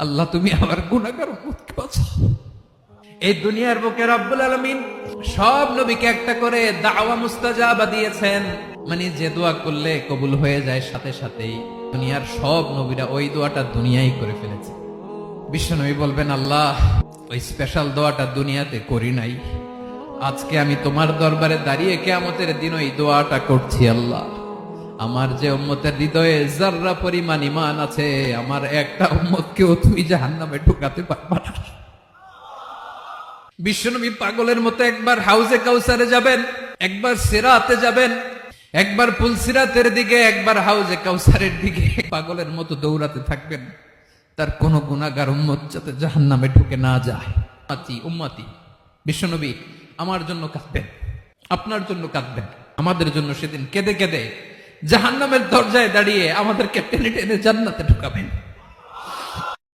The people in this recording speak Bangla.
আল্লাহ তুমি আমার গুনাহগার উম্মতকে বাঁচাও। এই দুনিয়ার বুকে রব্বুল আলামিন সব নবীকে একটা করে দাওয়া মুস্তাজাবা দিয়েছেন, মানে যে দোয়া করলে কবুল হয়ে যায় সাথে সাথেই। দুনিয়ার সব নবীরা ওই দোয়াটা দুনিয়ায় করে ফেলেছে। বিশ্বনবী বলবেন, আল্লাহ ওই স্পেশাল দোয়াটা দুনিয়াতে করি নাই, আজকে আমি তোমার দরবারে দাঁড়িয়ে কিয়ামতের দিন ওই দোয়াটা করছি। আল্লাহ আমার যে উম্মতের হৃদয়ে যাররা পরিমাণ ঈমান আছে, আমার একটা উম্মতকেও তুমি জাহান্নামে ঢুকাতে পারবা না। বিশ্বনবী পাগলের মতো একবার হাউজে কাউসারে যাবেন, একবার সিরাতে যাবেন, একবার পুলসিরাতের দিকে, একবার হাউজে কাউসারের দিকে পাগলের মতো দৌড়াতে থাকবেন, তার কোন গুনাহগার উম্মত যাতে জাহান্নামে ঢুকে না যায়। উম্মতি বিশ্বনবী আমার জন্য কাঁদবেন, আপনার জন্য কাঁদবেন, আমাদের জন্য সেদিন কেঁদে কেঁদে জাহান্নামের দরজায় দাঁড়িয়ে আমাদেরকে টেনে টেনে জান্নাতে ঢুকাবেন।